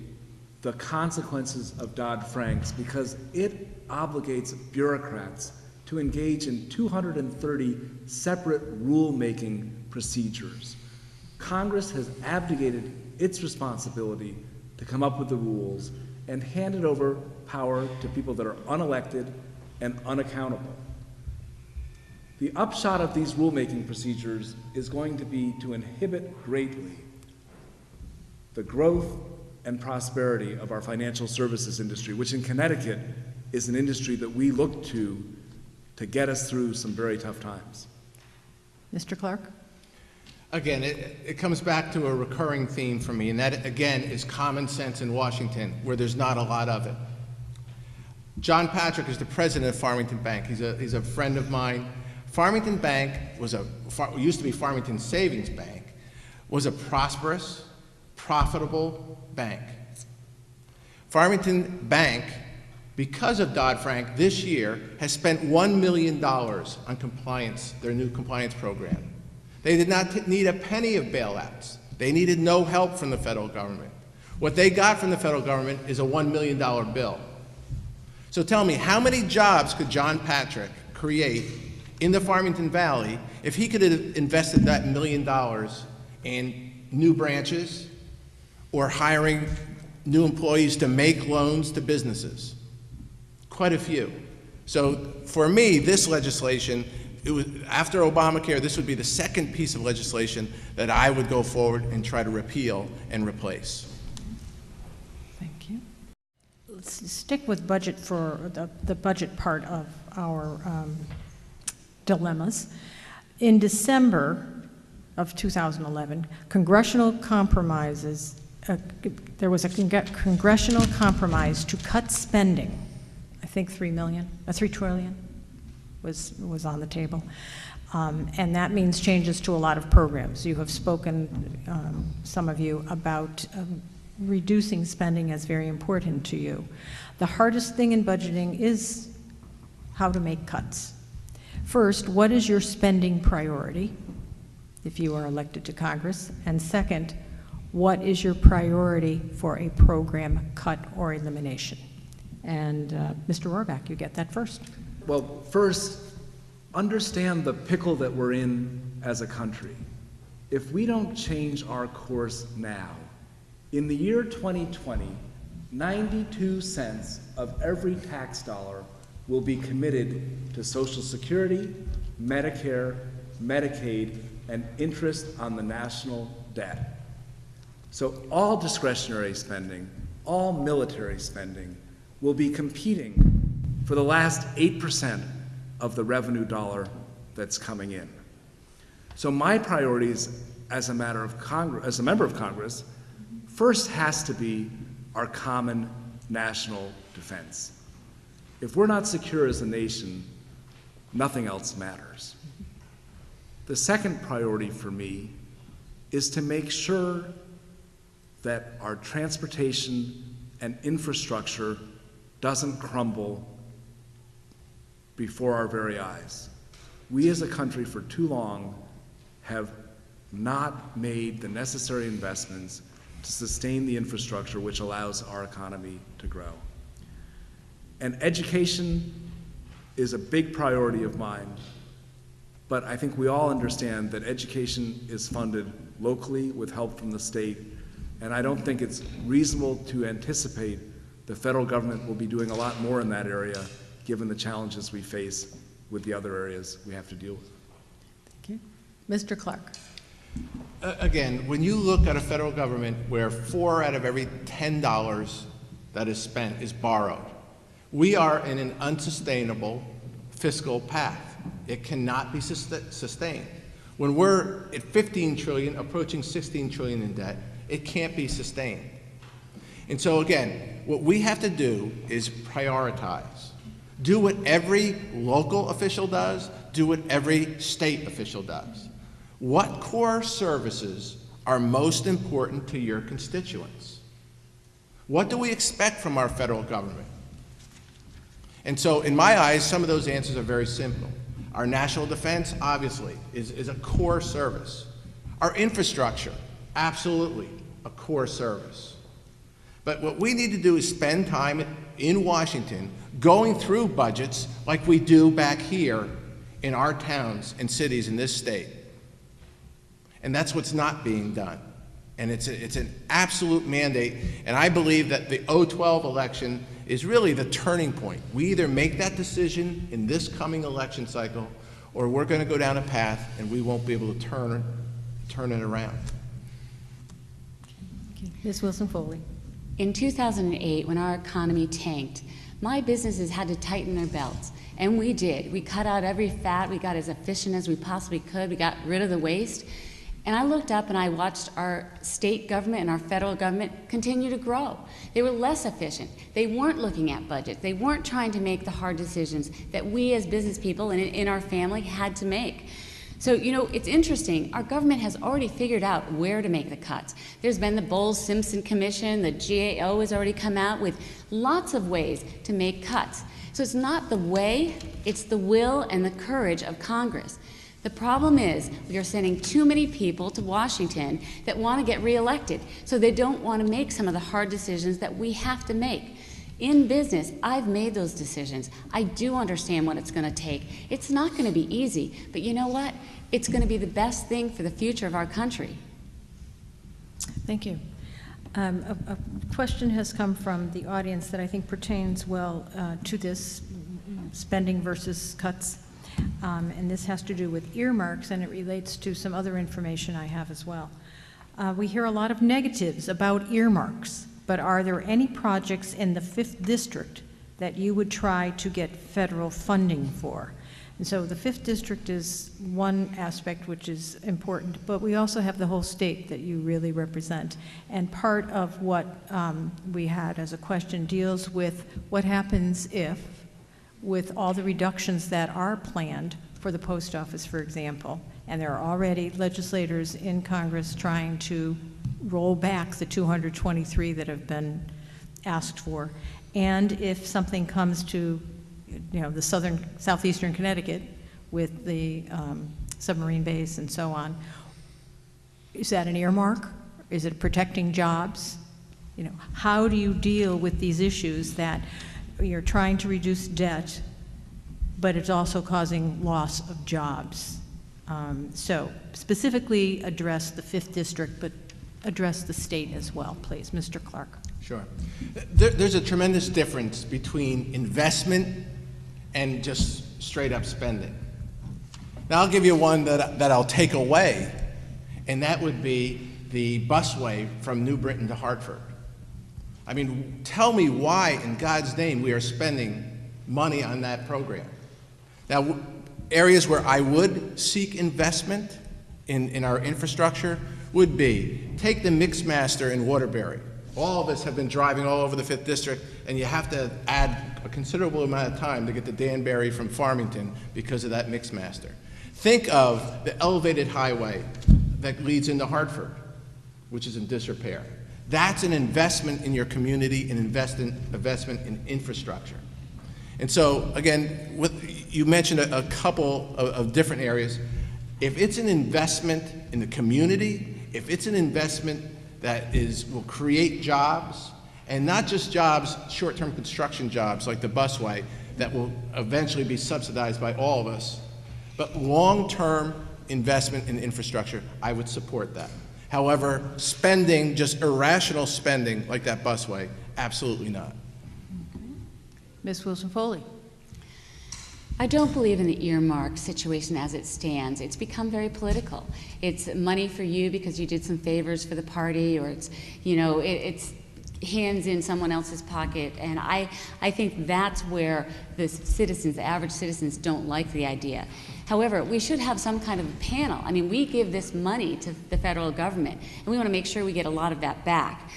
the consequences of Dodd-Frank's because it obligates bureaucrats to engage in 230 separate rulemaking procedures. Congress has abdicated its responsibility to come up with the rules and handed over power to people that are unelected and unaccountable. The upshot of these rulemaking procedures is going to be to inhibit greatly the growth and prosperity of our financial services industry, which in Connecticut is an industry that we look to get us through some very tough times. Mr. Clark? Again, it comes back to a recurring theme for me, and that, again, is common sense in Washington, where there's not a lot of it. John Patrick is the president of Farmington Bank. He's a friend of mine. Farmington Bank used to be Farmington Savings Bank, was a prosperous, profitable bank. Farmington Bank, because of Dodd-Frank, this year has spent $1 million on compliance, their new compliance program. They did not need a penny of bailouts. They needed no help from the federal government. What they got from the federal government is a $1 million bill. So tell me, how many jobs could John Patrick create in the Farmington Valley if he could have invested that $1 million in new branches or hiring new employees to make loans to businesses? Quite a few. So for me, this legislation, after Obamacare, this would be the second piece of legislation that I would go forward and try to repeal and replace. Thank you. Let's stick with budget for the budget part of our dilemmas. In December of 2011, congressional compromises, there was a congressional compromise to cut spending. I think $3 trillion was on the table. And that means changes to a lot of programs. You have spoken, some of you, about reducing spending as very important to you. The hardest thing in budgeting is how to make cuts. First, what is your spending priority if you are elected to Congress? And second, what is your priority for a program cut or elimination? And Mr. Roraback, you get that first. Well, first, understand the pickle that we're in as a country. if we don't change our course now, in the year 2020, 92 cents of every tax dollar will be committed to Social Security, Medicare, Medicaid, and interest on the national debt. So all discretionary spending, all military spending will be competing for the last 8% of the revenue dollar that's coming in. So my priorities as a member of Congress, first has to be our common national defense. If we're not secure as a nation, nothing else matters. The second priority for me is to make sure that our transportation and infrastructure doesn't crumble before our very eyes. We as a country for too long have not made the necessary investments to sustain the infrastructure which allows our economy to grow. And education is a big priority of mine, but I think we all understand that education is funded locally with help from the state, and I don't think it's reasonable to anticipate the federal government will be doing a lot more in that area given the challenges we face with the other areas we have to deal with. Thank you. Mr. Clark. Again, when you look at a federal government where 4 out of every $10 that is spent is borrowed, we are in an unsustainable fiscal path. It cannot be sustained. When we're at 15 trillion, approaching 16 trillion in debt, it can't be sustained. And so again, what we have to do is prioritize. Do what every local official does, do what every state official does. What core services are most important to your constituents? What do we expect from our federal government? And so in my eyes, some of those answers are very simple. Our national defense, obviously, is a core service. Our infrastructure, absolutely a core service. But what we need to do is spend time in Washington going through budgets like we do back here in our towns and cities in this state. And that's what's not being done. And it's an absolute mandate, and I believe that the 2012 election is really the turning point. We either make that decision in this coming election cycle, or we're going to go down a path and we won't be able to turn it around. Okay. Ms. Wilson-Foley. In 2008, when our economy tanked, my businesses had to tighten their belts, and we did. We cut out every fat, we got as efficient as we possibly could, we got rid of the waste. And I looked up and I watched our state government and our federal government continue to grow. They were less efficient. They weren't looking at budget. They weren't trying to make the hard decisions that we as business people and in our family had to make. So, you know, it's interesting. Our government has already figured out where to make the cuts. There's been the Bowles-Simpson Commission. The GAO has already come out with lots of ways to make cuts. So it's not the way, it's the will and the courage of Congress. The problem is we are sending too many people to Washington that want to get reelected, so they don't want to make some of the hard decisions that we have to make. In business, I've made those decisions. I do understand what it's going to take. It's not going to be easy, but you know what? It's going to be the best thing for the future of our country. Thank you. A question has come from the audience that I think pertains well to this spending versus cuts. And this has to do with earmarks, and it relates to some other information I have as well. We hear a lot of negatives about earmarks, but are there any projects in the 5th District that you would try to get federal funding for? And so the 5th District is one aspect which is important, but we also have the whole state that you really represent. And part of what we had as a question deals with what happens if, with all the reductions that are planned for the post office, for example, and there are already legislators in Congress trying to roll back the 223 that have been asked for. And if something comes to, you know, the southeastern Connecticut with the submarine base and so on, is that an earmark? Is it protecting jobs? You know, how do you deal with these issues that you're trying to reduce debt, but it's also causing loss of jobs? So specifically address the 5th District, but address the state as well, please. Mr. Clark. Sure. There's a tremendous difference between investment and just straight up spending. Now I'll give you one that I'll take away, and that would be the busway from New Britain to Hartford. I mean, tell me why in God's name we are spending money on that program. Now, areas where I would seek investment in our infrastructure would be, take the Mixmaster in Waterbury. All of us have been driving all over the 5th District, and you have to add a considerable amount of time to get to Danbury from Farmington because of that Mixmaster. Think of the elevated highway that leads into Hartford, which is in disrepair. That's an investment in your community, an investment in infrastructure. And so, again, you mentioned a couple of different areas. If it's an investment in the community, if it's an investment that will create jobs, and not just jobs, short-term construction jobs like the busway that will eventually be subsidized by all of us, but long-term investment in infrastructure, I would support that. However, spending, just irrational spending like that busway, absolutely not. Ms. Wilson-Foley. I don't believe in the earmark situation as it stands. It's become very political. It's money for you because you did some favors for the party, or it's, you know, it's hands in someone else's pocket. And I think that's where the citizens, the average citizens, don't like the idea. However, we should have some kind of a panel. I mean, we give this money to the federal government, and we want to make sure we get a lot of that back.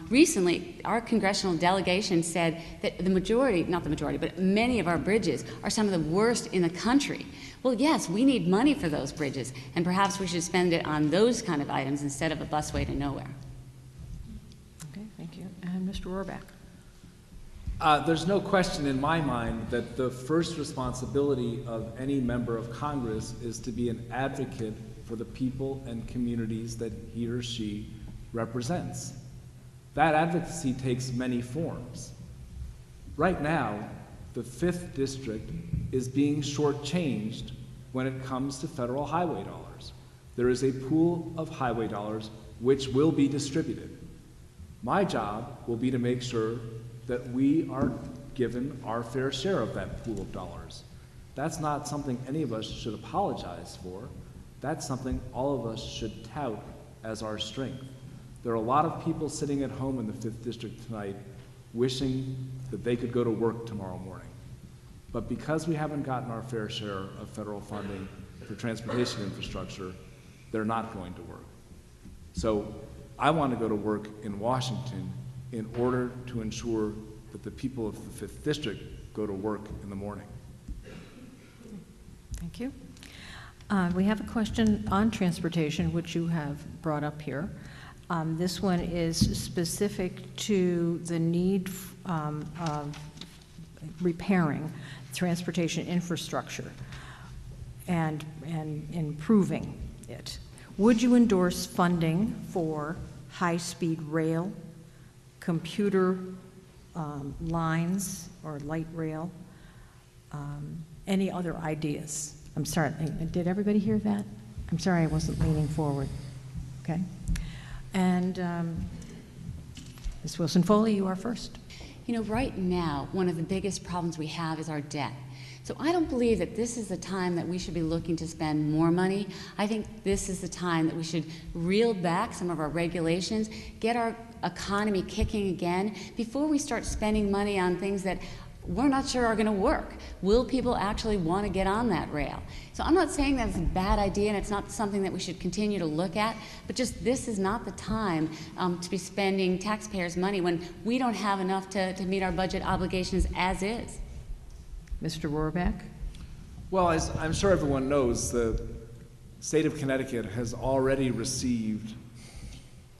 Recently, our congressional delegation said that the majority, not the majority, but many of our bridges are some of the worst in the country. Well, yes, we need money for those bridges, and perhaps we should spend it on those kind of items instead of a busway to nowhere. Okay, thank you. And Mr. Roraback. There's no question in my mind that the first responsibility of any member of Congress is to be an advocate for the people and communities that he or she represents. That advocacy takes many forms. Right now, the 5th District is being shortchanged when it comes to federal highway dollars. There is a pool of highway dollars which will be distributed. My job will be to make sure that we are given our fair share of that pool of dollars. That's not something any of us should apologize for. That's something all of us should tout as our strength. There are a lot of people sitting at home in the 5th District tonight wishing that they could go to work tomorrow morning. But because we haven't gotten our fair share of federal funding for transportation infrastructure, they're not going to work. So I want to go to work in Washington in order to ensure that the people of the 5th District go to work in the morning. Thank you. We have a question on transportation, which you have brought up here. This one is specific to the need of repairing transportation infrastructure and improving it. Would you endorse funding for high-speed rail, computer lines or light rail, any other ideas? I'm sorry, did everybody hear that? I'm sorry I wasn't leaning forward. Okay. And Ms. Wilson-Foley, you are first. You know, right now, one of the biggest problems we have is our debt. So I don't believe that this is the time that we should be looking to spend more money. I think this is the time that we should reel back some of our regulations, get our economy kicking again before we start spending money on things that we're not sure are going to work. Will people actually want to get on that rail? So I'm not saying that's a bad idea and it's not something that we should continue to look at, but just this is not the time to be spending taxpayers' money when we don't have enough to meet our budget obligations as is. Mr. Roraback? Well, as I'm sure everyone knows, the state of Connecticut has already received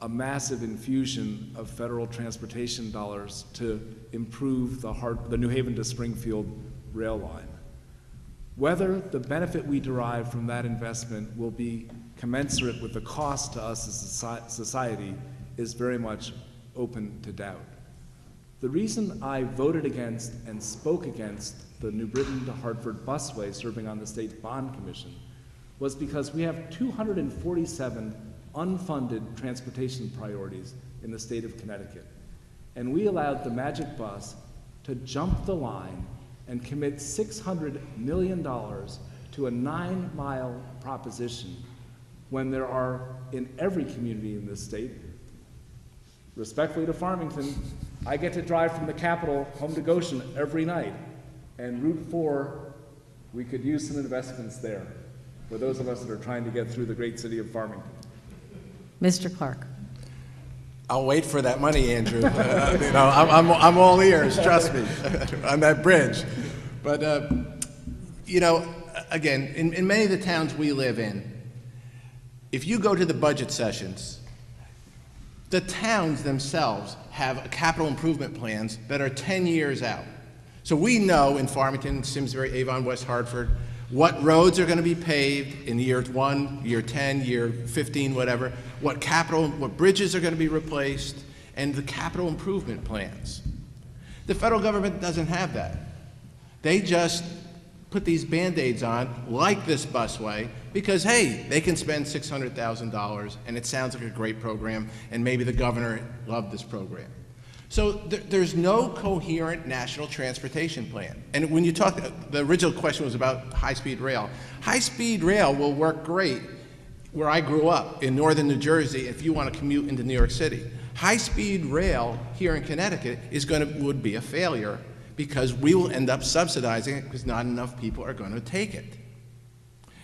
a massive infusion of federal transportation dollars to improve the New Haven to Springfield rail line. Whether the benefit we derive from that investment will be commensurate with the cost to us as a society is very much open to doubt. The reason I voted against and spoke against the New Britain to Hartford busway serving on the State Bond Commission was because we have 247 unfunded transportation priorities in the state of Connecticut. And we allowed the Magic Bus to jump the line and commit $600 million to a 9-mile proposition when there are, in every community in this state, respectfully to Farmington, I get to drive from the Capitol home to Goshen every night. And Route 4, we could use some investments there for those of us that are trying to get through the great city of Farmington. Mr. Clark. I'll wait for that money, Andrew. I'm all ears, trust me, on that bridge. But, again, in many of the towns we live in, if you go to the budget sessions, the towns themselves have capital improvement plans that are 10 years out. So we know in Farmington, Simsbury, Avon, West Hartford, what roads are going to be paved in year 1, year 10, year 15, whatever, what bridges are going to be replaced, and the capital improvement plans. The federal government doesn't have that. They just put these Band-Aids on, like this busway, because, hey, they can spend $600,000, and it sounds like a great program, and maybe the governor loved this program. So there's no coherent national transportation plan. And when you talk, the original question was about high-speed rail. High-speed rail will work great where I grew up, in northern New Jersey, if you want to commute into New York City. High-speed rail here in Connecticut would be a failure because we will end up subsidizing it because not enough people are going to take it.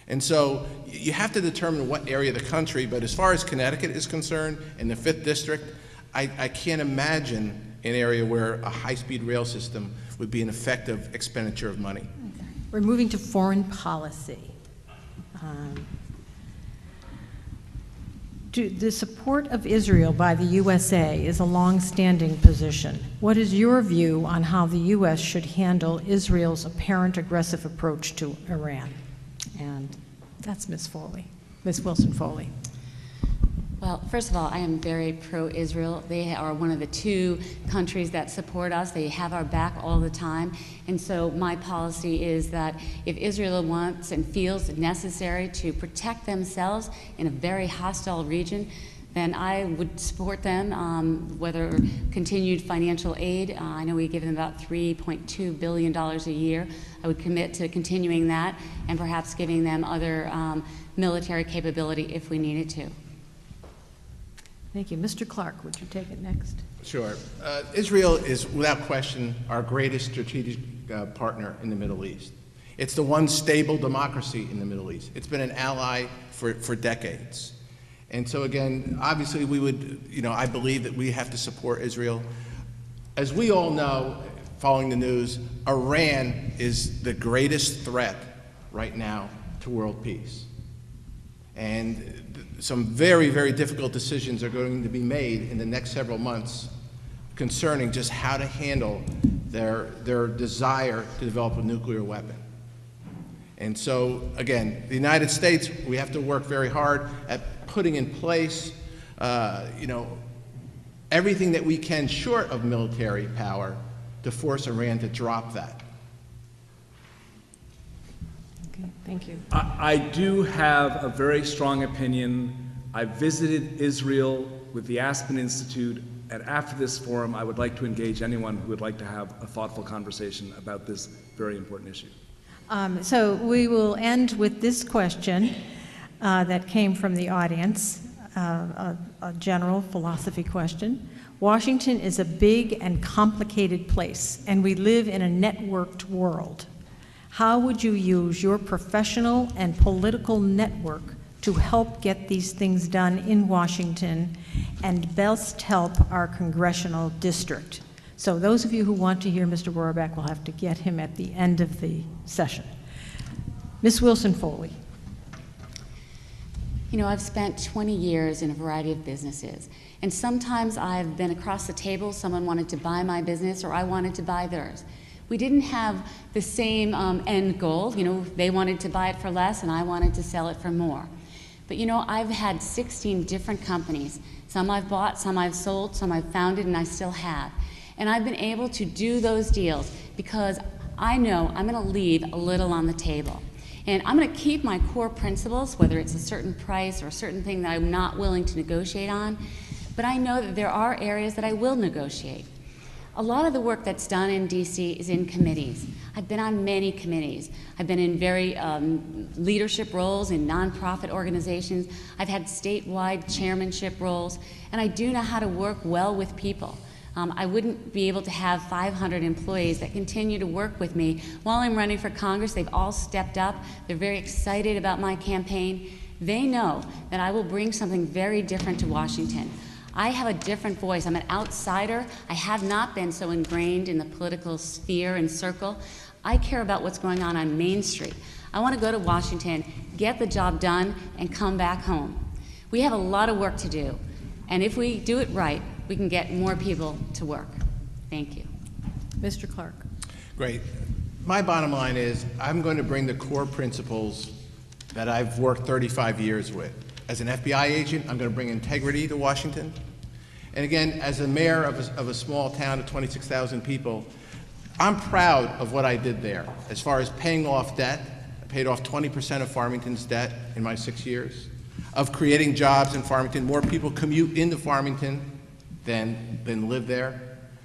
And so you have to determine what area of the country, but as far as Connecticut is concerned, in the 5th District, I can't imagine an area where a high-speed rail system would be an effective expenditure of money. We're moving to foreign policy. The support of Israel by the USA is a long-standing position. What is your view on how the U.S. should handle Israel's apparent aggressive approach to Iran? And that's Ms. Wilson-Foley. Well, first of all, I am very pro-Israel. They are one of the 2 countries that support us. They have our back all the time. And so my policy is that if Israel wants and feels necessary to protect themselves in a very hostile region, then I would support them, whether continued financial aid. I know we give them about $3.2 billion a year. I would commit to continuing that and perhaps giving them other military capability if we needed to. Thank you. Mr. Clark, would you take it next? Sure. Israel is, without question, our greatest strategic partner in the Middle East. It's the one stable democracy in the Middle East. It's been an ally for decades. And so again, obviously we would, I believe that we have to support Israel. As we all know, following the news, Iran is the greatest threat right now to world peace. And some very, very difficult decisions are going to be made in the next several months concerning just how to handle their desire to develop a nuclear weapon. And so, again, the United States, we have to work very hard at putting in place, everything that we can short of military power to force Iran to drop that. Okay, thank you. I do have a very strong opinion. I visited Israel with the Aspen Institute, and after this forum, I would like to engage anyone who would like to have a thoughtful conversation about this very important issue. So we will end with this question that came from the audience, a general philosophy question. Washington is a big and complicated place, and we live in a networked world. How would you use your professional and political network to help get these things done in Washington and best help our congressional district? So those of you who want to hear Mr. Roraback will have to get him at the end of the session. Ms. Wilson-Foley. I've spent 20 years in a variety of businesses, and sometimes I've been across the table, someone wanted to buy my business or I wanted to buy theirs. We didn't have the same end goal. They wanted to buy it for less and I wanted to sell it for more. But I've had 16 different companies. Some I've bought, some I've sold, some I've founded, and I still have. And I've been able to do those deals because I know I'm going to leave a little on the table. And I'm going to keep my core principles, whether it's a certain price or a certain thing that I'm not willing to negotiate on, but I know that there are areas that I will negotiate. A lot of the work that's done in DC is in committees. I've been on many committees. I've been in very leadership roles in nonprofit organizations. I've had statewide chairmanship roles, and I do know how to work well with people. I wouldn't be able to have 500 employees that continue to work with me while I'm running for Congress. They've all stepped up. They're very excited about my campaign. They know that I will bring something very different to Washington. I have a different voice. I'm an outsider. I have not been so ingrained in the political sphere and circle. I care about what's going on Main Street. I want to go to Washington, get the job done, and come back home. We have a lot of work to do, and if we do it right, we can get more people to work. Thank you. Mr. Clark. Great. My bottom line is I'm going to bring the core principles that I've worked 35 years with. As an FBI agent, I'm going to bring integrity to Washington. And again, as a mayor of a small town of 26,000 people, I'm proud of what I did there. As far as paying off debt, I paid off 20% of Farmington's debt in my 6 years. Of creating jobs in Farmington, more people commute into Farmington than live there.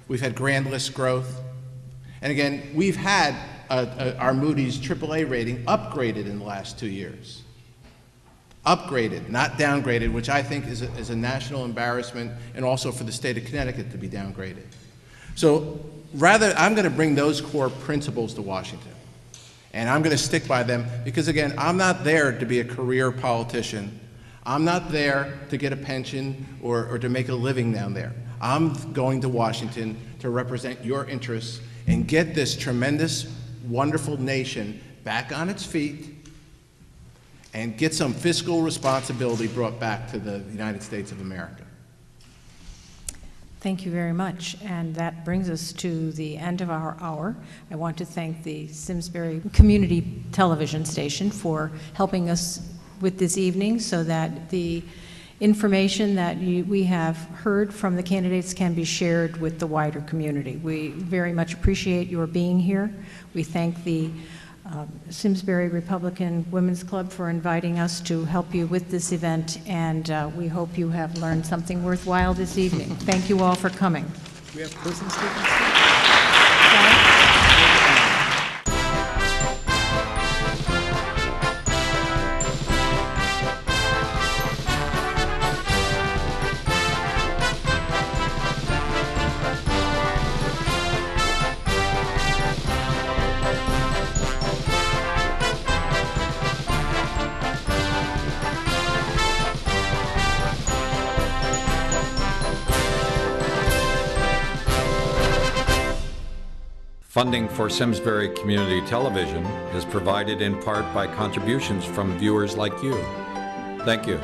We've had grand list growth. And again, we've had our Moody's AAA rating upgraded in the last 2 years. Upgraded, not downgraded, which I think is a national embarrassment, and also for the state of Connecticut to be downgraded. So rather, I'm going to bring those core principles to Washington. And I'm going to stick by them because, again, I'm not there to be a career politician. I'm not there to get a pension or to make a living down there. I'm going to Washington to represent your interests and get this tremendous, wonderful nation back on its feet and get some fiscal responsibility brought back to the United States of America. Thank you very much. And that brings us to the end of our hour. I want to thank the Simsbury Community Television Station for helping us with this evening so that the information that we have heard from the candidates can be shared with the wider community. We very much appreciate your being here. We thank the Simsbury Republican Women's Club for inviting us to help you with this event, and we hope you have learned something worthwhile this evening. Thank you all for coming. We have closing statements. Funding for Simsbury Community Television is provided in part by contributions from viewers like you. Thank you.